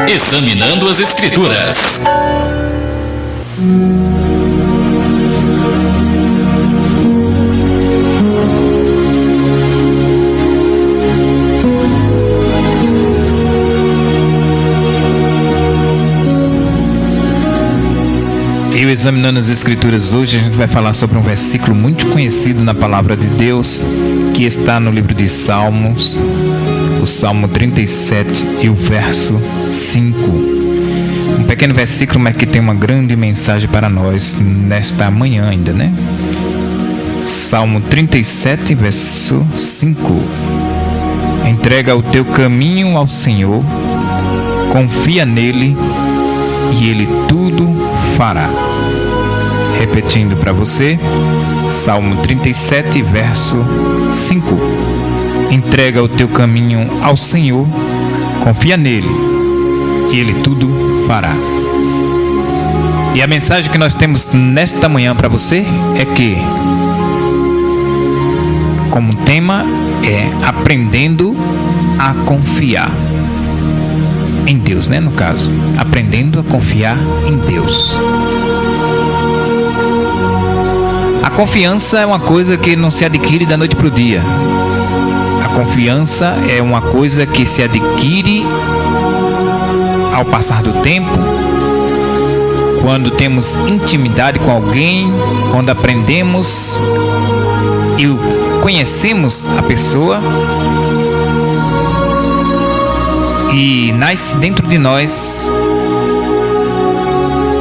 Examinando as Escrituras. E o Examinando as Escrituras hoje a gente vai falar sobre um versículo muito conhecido na Palavra de Deus, que está no livro de Salmos, o Salmo 37 e o verso 5. Um pequeno versículo, mas que tem uma grande mensagem para nós nesta manhã ainda, né? Salmo 37, verso 5. Entrega o teu caminho ao Senhor, confia nele e ele tudo fará. Repetindo para você, Salmo 37, verso 5. Entrega o teu caminho ao Senhor, confia nele e ele tudo fará. E a mensagem que nós temos nesta manhã para você é que, como tema, é aprendendo a confiar em Deus, né? No caso, aprendendo a confiar em Deus. A confiança é uma coisa que não se adquire da noite para o dia. A confiança é uma coisa que se adquire ao passar do tempo, quando temos intimidade com alguém, quando aprendemos e conhecemos a pessoa, e nasce dentro de nós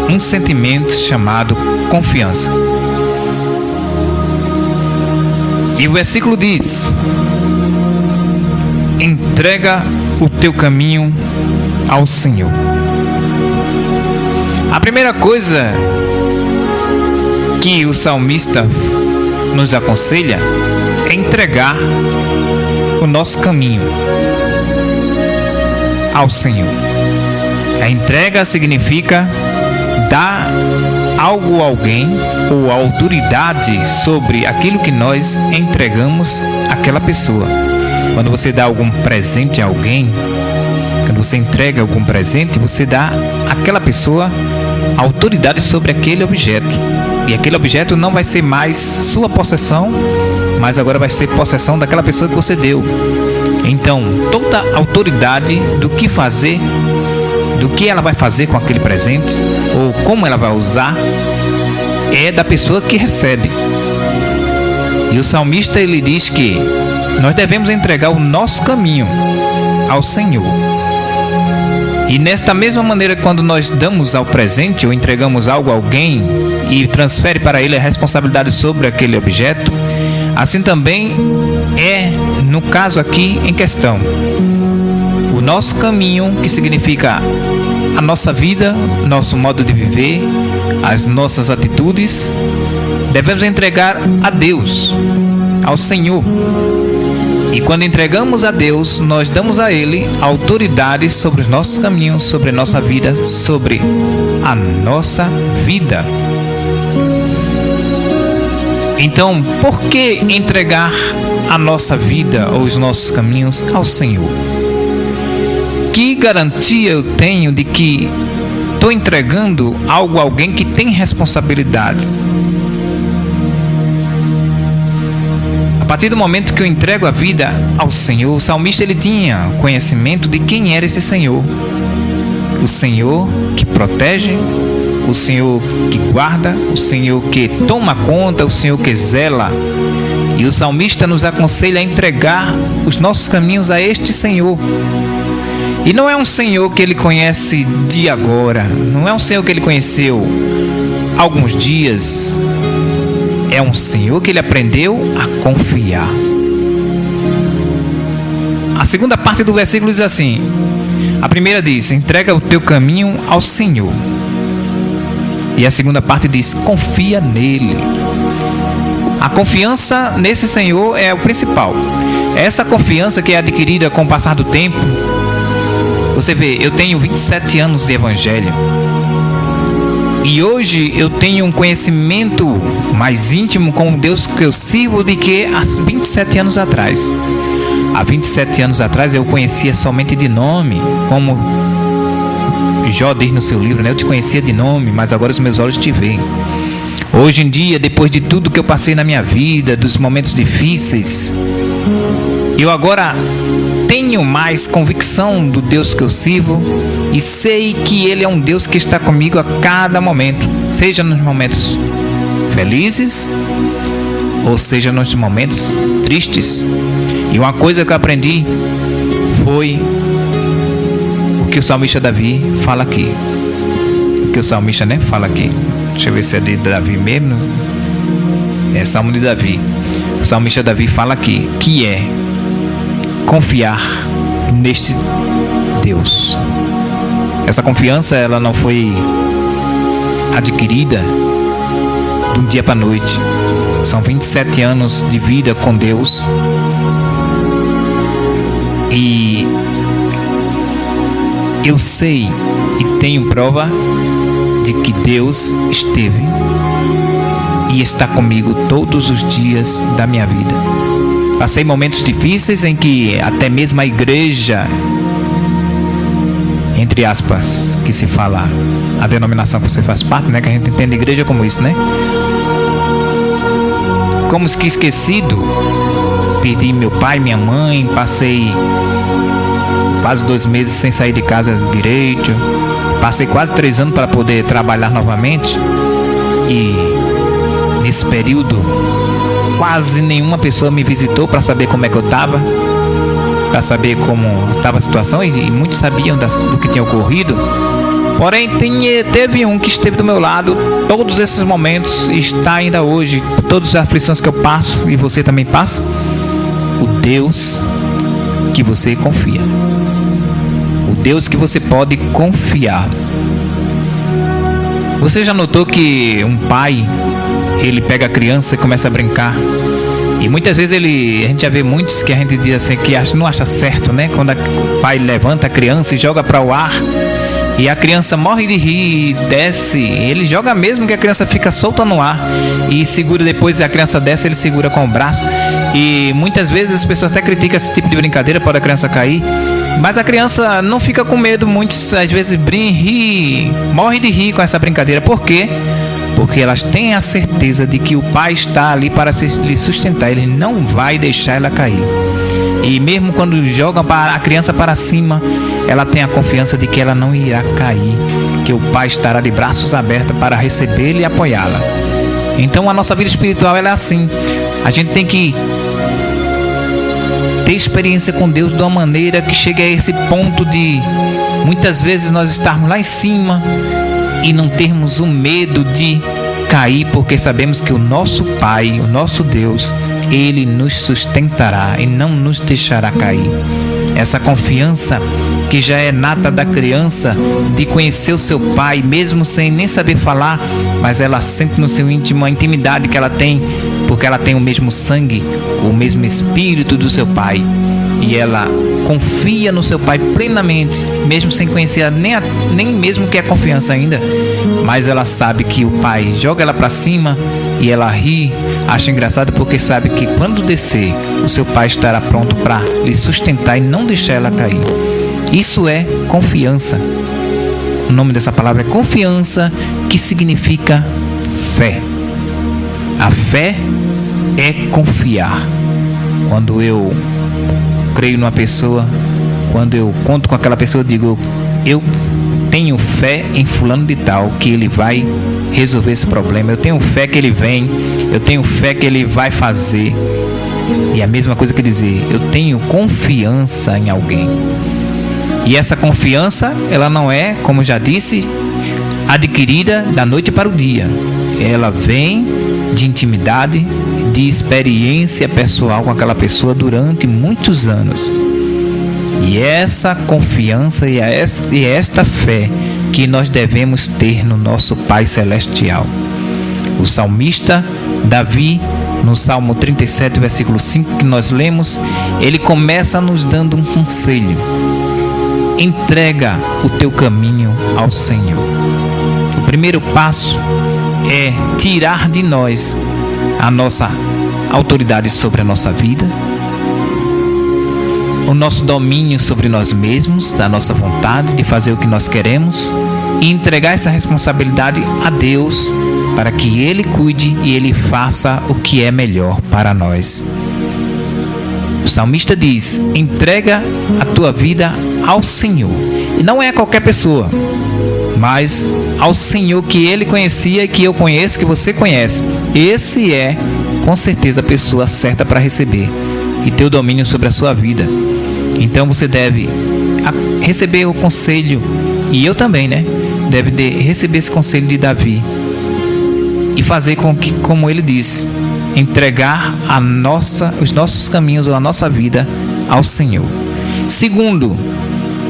um sentimento chamado confiança. E o versículo diz: entrega o teu caminho ao Senhor. A primeira coisa que o salmista nos aconselha é entregar o nosso caminho ao Senhor. A entrega significa dar algo a alguém ou autoridade sobre aquilo que nós entregamos àquela pessoa. Quando você dá algum presente a alguém, quando você entrega algum presente, você dá àquela pessoa autoridade sobre aquele objeto. E aquele objeto não vai ser mais sua possessão, mas agora vai ser possessão daquela pessoa que você deu. Então, toda a autoridade do que fazer, do que ela vai fazer com aquele presente, ou como ela vai usar, é da pessoa que recebe. E o salmista, ele diz que nós devemos entregar o nosso caminho ao Senhor. E nesta mesma maneira, quando nós damos ao presente ou entregamos algo a alguém e transfere para ele a responsabilidade sobre aquele objeto, assim também é no caso aqui em questão. O nosso caminho, que significa a nossa vida, nosso modo de viver, as nossas atitudes, devemos entregar a Deus, ao Senhor. E quando entregamos a Deus, nós damos a Ele autoridade sobre os nossos caminhos, sobre a nossa vida, sobre a nossa vida. Então, por que entregar a nossa vida ou os nossos caminhos ao Senhor? Que garantia eu tenho de que estou entregando algo a alguém que tem responsabilidade? A partir do momento que eu entrego a vida ao Senhor, o salmista, ele tinha conhecimento de quem era esse Senhor. O Senhor que protege, o Senhor que guarda, o Senhor que toma conta, o Senhor que zela. E o salmista nos aconselha a entregar os nossos caminhos a este Senhor. E não é um Senhor que ele conhece de agora, não é um Senhor que ele conheceu há alguns dias. É um Senhor que ele aprendeu a confiar. A segunda parte do versículo diz assim: a primeira diz, entrega o teu caminho ao Senhor. E a segunda parte diz, confia nele. A confiança nesse Senhor é o principal. Essa confiança que é adquirida com o passar do tempo. Você vê, eu tenho 27 anos de evangelho. E hoje eu tenho um conhecimento mais íntimo com o Deus que eu sirvo do que há 27 anos atrás. Há 27 anos atrás eu conhecia somente de nome, como Jó diz no seu livro, né? Eu te conhecia de nome, mas agora os meus olhos te veem. Hoje em dia, depois de tudo que eu passei na minha vida, dos momentos difíceis, eu agora tenho mais convicção do Deus que eu sirvo e sei que Ele é um Deus que está comigo a cada momento, seja nos momentos felizes ou seja nos momentos tristes. E uma coisa que eu aprendi foi o que o salmista Davi fala aqui. O que o salmista, né, fala aqui. Deixa eu ver se é de Davi mesmo. É Salmo de Davi. O salmista Davi fala aqui, que é confiar neste Deus. Essa confiança, ela não foi adquirida de um dia para a noite. São 27 anos de vida com Deus. E eu sei e tenho prova de que Deus esteve e está comigo todos os dias da minha vida. Passei momentos difíceis em que até mesmo a igreja, entre aspas, que se fala, a denominação que você faz parte, né, que a gente entende a igreja como isso, né? Como que esquecido, perdi meu pai, minha mãe, passei quase 2 meses sem sair de casa direito, passei quase 3 anos para poder trabalhar novamente, e nesse período quase nenhuma pessoa me visitou para saber como é que eu estava, para saber como estava a situação, e muitos sabiam do que tinha ocorrido. Porém, teve um que esteve do meu lado todos esses momentos e está ainda hoje, por todas as aflições que eu passo e você também passa. O Deus que você confia, o Deus que você pode confiar. Você já notou que um pai, ele pega a criança e começa a brincar, e muitas vezes a gente já vê muitos que a gente diz assim, que não acha certo, né? Quando o pai levanta a criança e joga para o ar, e a criança morre de rir, desce, ele joga mesmo que a criança fica solta no ar e segura, depois a criança desce, ele segura com o braço. E muitas vezes as pessoas até criticam esse tipo de brincadeira, pode a criança cair, mas a criança não fica com medo. Muitos às vezes morre de rir com essa brincadeira. Por quê? Porque elas têm a certeza de que o pai está ali para lhe sustentar, ele não vai deixar ela cair. E mesmo quando jogam a criança para cima, ela tem a confiança de que ela não irá cair, que o pai estará de braços abertos para recebê-la e apoiá-la. Então a nossa vida espiritual, ela é assim. A gente tem que ter experiência com Deus de uma maneira que chegue a esse ponto de muitas vezes nós estarmos lá em cima e não termos o medo de cair, porque sabemos que o nosso Pai, o nosso Deus, Ele nos sustentará e não nos deixará cair. Essa confiança que já é nata da criança, de conhecer o seu pai, mesmo sem nem saber falar, mas ela sente no seu íntimo a intimidade que ela tem, porque ela tem o mesmo sangue, o mesmo espírito do seu pai, e ela confia no seu pai plenamente, mesmo sem conhecer nem mesmo que é confiança ainda, mas ela sabe que o pai joga ela para cima e ela ri, acha engraçado, porque sabe que quando descer, o seu pai estará pronto para lhe sustentar e não deixar ela cair. Isso é confiança. O nome dessa palavra é confiança, que significa fé. A fé é confiar. Quando eu creio numa pessoa, quando eu conto com aquela pessoa, eu digo, eu tenho fé em fulano de tal, que ele vai resolver esse problema, eu tenho fé que ele vem, eu tenho fé que ele vai fazer. E a mesma coisa que dizer, eu tenho confiança em alguém. E essa confiança, ela não é, como já disse, adquirida da noite para o dia. Ela vem de intimidade, de experiência pessoal com aquela pessoa durante muitos anos. E essa confiança e esta fé que nós devemos ter no nosso Pai Celestial. O salmista Davi, no Salmo 37, versículo 5, que nós lemos, ele começa nos dando um conselho: entrega o teu caminho ao Senhor. O primeiro passo é tirar de nós a nossa autoridade sobre a nossa vida, o nosso domínio sobre nós mesmos, da nossa vontade de fazer o que nós queremos, e entregar essa responsabilidade a Deus para que Ele cuide e Ele faça o que é melhor para nós. O salmista diz: entrega a tua vida ao Senhor. E não é a qualquer pessoa, mas ao Senhor que Ele conhecia e que eu conheço, que você conhece. Esse é, com certeza, a pessoa certa para receber e ter o domínio sobre a sua vida. Então você deve receber o conselho, e eu também, deve receber esse conselho de Davi e fazer com que, como ele disse, entregar os nossos caminhos ou a nossa vida ao Senhor. Segundo,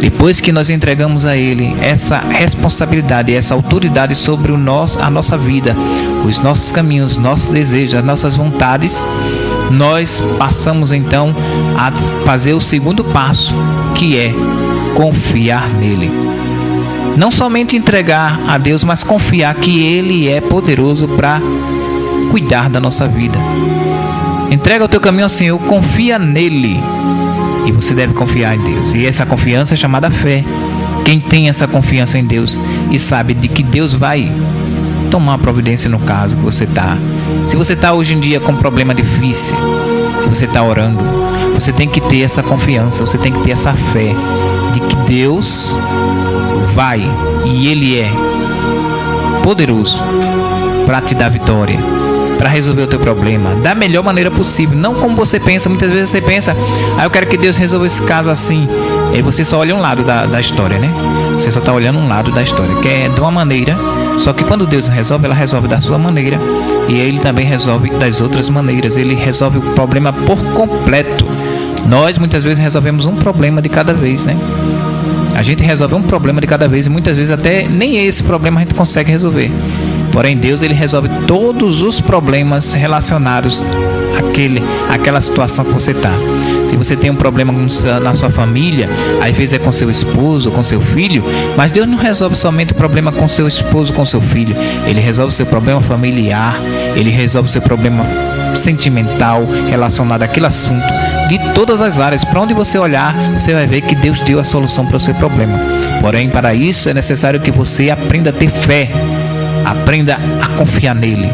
depois que nós entregamos a Ele essa responsabilidade, essa autoridade sobre a nossa vida, os nossos caminhos, nossos desejos, as nossas vontades, nós passamos então a fazer o segundo passo, que é confiar nele. Não somente entregar a Deus, mas confiar que Ele é poderoso para cuidar da nossa vida. Entrega o teu caminho ao Senhor, confia nele. E você deve confiar em Deus. E essa confiança é chamada fé. Quem tem essa confiança em Deus e sabe de que Deus vai tomar providência no caso que você está. Se você está hoje em dia com um problema difícil, se você está orando, você tem que ter essa confiança, você tem que ter essa fé de que Deus vai e Ele é poderoso para te dar vitória, para resolver o teu problema da melhor maneira possível, não como você pensa. Muitas vezes você pensa: eu quero que Deus resolva esse caso assim. E aí você só olha um lado da história, Você só está olhando um lado da história, que é de uma maneira. Só que quando Deus resolve, ela resolve da sua maneira, e Ele também resolve das outras maneiras. Ele resolve o problema por completo. Nós muitas vezes resolvemos um problema de cada vez, A gente resolve um problema de cada vez, e muitas vezes até nem esse problema a gente consegue resolver. Porém, Deus, Ele resolve todos os problemas relacionados àquela situação que você está. Se você tem um problema na sua família, às vezes é com seu esposo, com seu filho, mas Deus não resolve somente o problema com seu esposo, com seu filho. Ele resolve o seu problema familiar, Ele resolve o seu problema sentimental relacionado àquele assunto, de todas as áreas. Para onde você olhar, você vai ver que Deus deu a solução para o seu problema. Porém, para isso é necessário que você aprenda a ter fé, aprenda a confiar nele.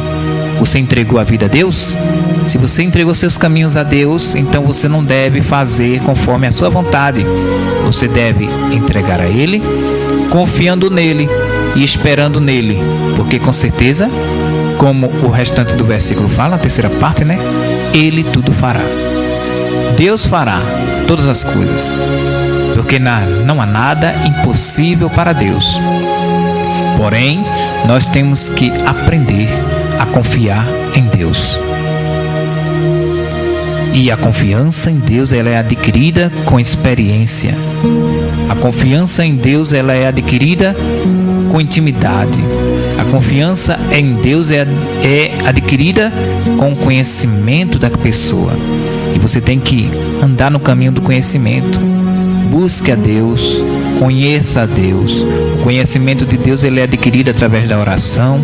Você entregou a vida a Deus? Se você entregou seus caminhos a Deus, então você não deve fazer conforme a sua vontade. Você deve entregar a Ele, confiando nele e esperando nele, porque com certeza, como o restante do versículo fala, a terceira parte, Ele tudo fará. Deus fará todas as coisas, porque não há nada impossível para Deus. Porém, nós temos que aprender a confiar em Deus. E a confiança em Deus, ela é adquirida com experiência. A confiança em Deus, ela é adquirida com intimidade. A confiança em Deus é adquirida com o conhecimento da pessoa. E você tem que andar no caminho do conhecimento. Busque a Deus, conheça a Deus. O conhecimento de Deus, ele é adquirido através da oração.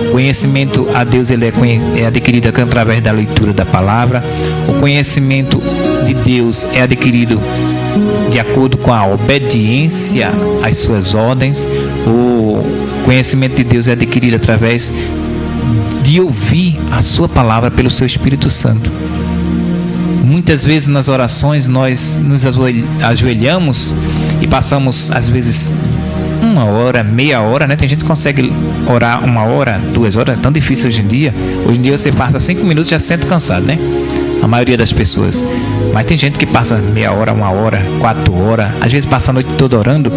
O conhecimento a Deus, ele é adquirido através da leitura da palavra. O conhecimento de Deus é adquirido de acordo com a obediência às suas ordens. O conhecimento de Deus é adquirido através de ouvir a sua palavra pelo seu Espírito Santo. Muitas vezes nas orações nós nos ajoelhamos e passamos às vezes 1 hora, meia hora, Tem gente que consegue orar 1 hora, 2 horas, é tão difícil hoje em dia. Hoje em dia você passa 5 minutos e já se sente cansado, A maioria das pessoas. Mas tem gente que passa meia hora, 1 hora, 4 horas, às vezes passa a noite toda orando.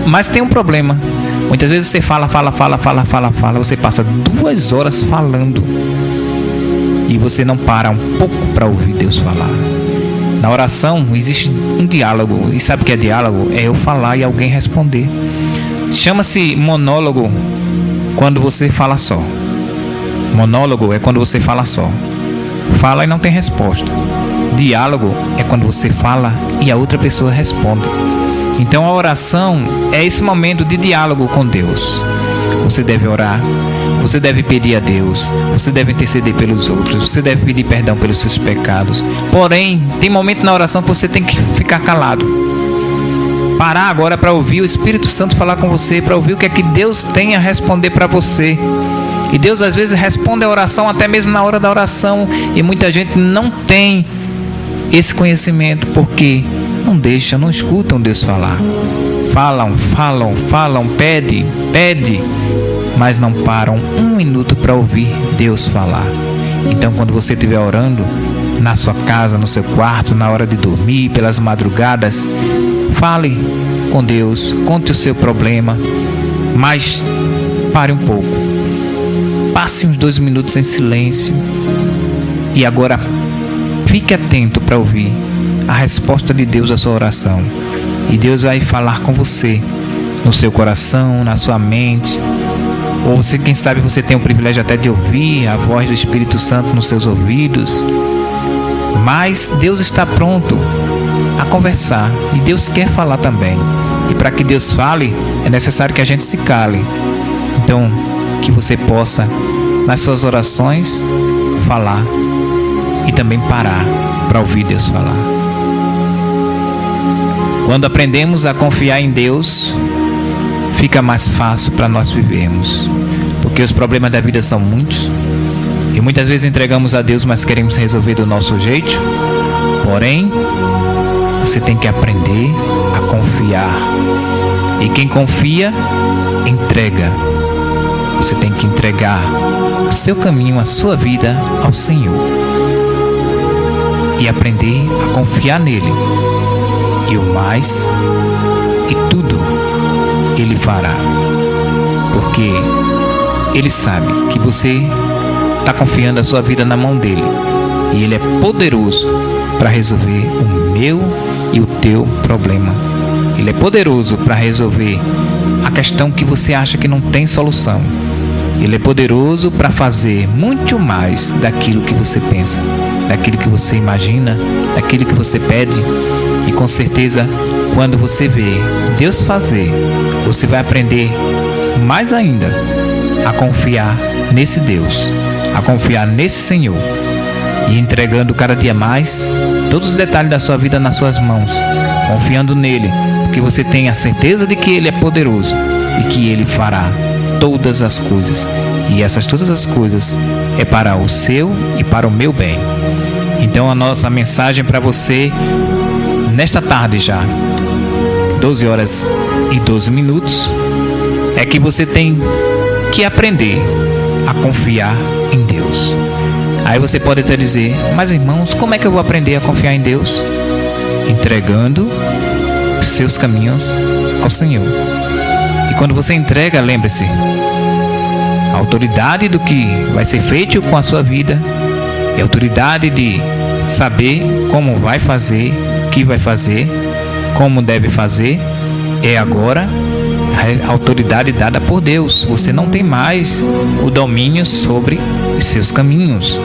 Mas tem um problema. Muitas vezes você fala, você passa 2 horas falando e você não para um pouco para ouvir Deus falar. Na oração existe um diálogo. E sabe o que é diálogo? É eu falar e alguém responder. Chama-se monólogo quando você fala só. Monólogo é quando você fala só. Fala e não tem resposta. Diálogo é quando você fala e a outra pessoa responde. Então a oração é esse momento de diálogo com Deus. você deve orar, você deve pedir a Deus, você deve interceder pelos outros, você deve pedir perdão pelos seus pecados. Porém, tem momento na oração que você tem que ficar calado. Parar agora para ouvir o Espírito Santo falar com você, para ouvir o que é que Deus tem a responder para você. E Deus às vezes responde a oração até mesmo na hora da oração, e muita gente não tem esse conhecimento porque não escutam Deus falar. Falam, pede, mas não param um minuto para ouvir Deus falar. Então, quando você estiver orando na sua casa, no seu quarto, na hora de dormir, pelas madrugadas, fale com Deus, conte o seu problema, mas pare um pouco, passe uns 2 minutos em silêncio e agora fique atento para ouvir a resposta de Deus à sua oração. E Deus vai falar com você no seu coração, na sua mente, ou você, quem sabe você tem o privilégio até de ouvir a voz do Espírito Santo nos seus ouvidos. Mas Deus está pronto a conversar e Deus quer falar também. E para que Deus fale, é necessário que a gente se cale. Então, que você possa, nas suas orações, falar e também parar para ouvir Deus falar. Quando aprendemos a confiar em Deus, fica mais fácil para nós vivermos, porque os problemas da vida são muitos e muitas vezes entregamos a Deus, mas queremos resolver do nosso jeito. Porém, você tem que aprender a confiar, e quem confia, entrega. Você tem que entregar o seu caminho, a sua vida ao Senhor e aprender a confiar nele. E o mais, e tudo Ele fará, porque Ele sabe que você está confiando a sua vida na mão dEle, e Ele é poderoso para resolver o meu e o teu problema. Ele é poderoso para resolver a questão que você acha que não tem solução. Ele é poderoso para fazer muito mais daquilo que você pensa, daquilo que você imagina, daquilo que você pede. E com certeza, quando você vê Deus fazer, você vai aprender mais ainda a confiar nesse Deus, a confiar nesse Senhor, e entregando cada dia mais todos os detalhes da sua vida nas suas mãos, confiando nele, porque você tem a certeza de que Ele é poderoso e que Ele fará todas as coisas. E todas as coisas é para o seu e para o meu bem. Então a nossa mensagem para você nesta tarde já, 12h12, é que você tem que aprender a confiar em Deus. Aí você pode até dizer: mas irmãos, como é que eu vou aprender a confiar em Deus? Entregando os seus caminhos ao Senhor. E quando você entrega, lembre-se, a autoridade do que vai ser feito com a sua vida, e a autoridade de saber como vai fazer, o que vai fazer, como deve fazer, é agora a autoridade dada por Deus. Você não tem mais o domínio sobre os seus caminhos.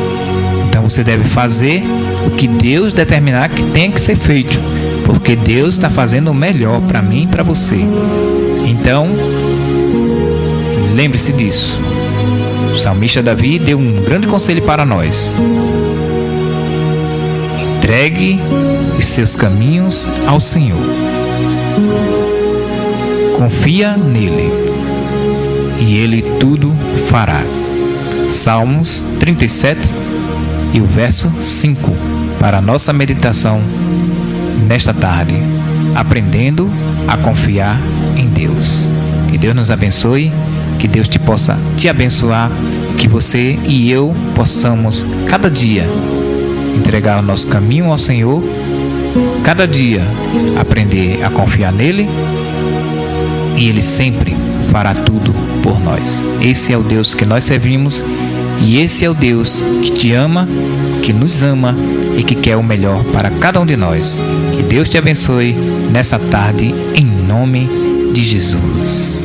Então você deve fazer o que Deus determinar que tem que ser feito, porque Deus está fazendo o melhor para mim e para você. Então, lembre-se disso. O salmista Davi deu um grande conselho para nós: entregue os seus caminhos ao Senhor, confia nele e Ele tudo fará. Salmos 37 e o verso 5 para a nossa meditação nesta tarde, aprendendo a confiar em Deus. Que Deus nos abençoe, que Deus possa te abençoar, que você e eu possamos cada dia entregar o nosso caminho ao Senhor, cada dia aprender a confiar nele, e Ele sempre fará tudo por nós. Esse é o Deus que nós servimos, e esse é o Deus que te ama, que nos ama e que quer o melhor para cada um de nós. Que Deus te abençoe nessa tarde, em nome de Jesus.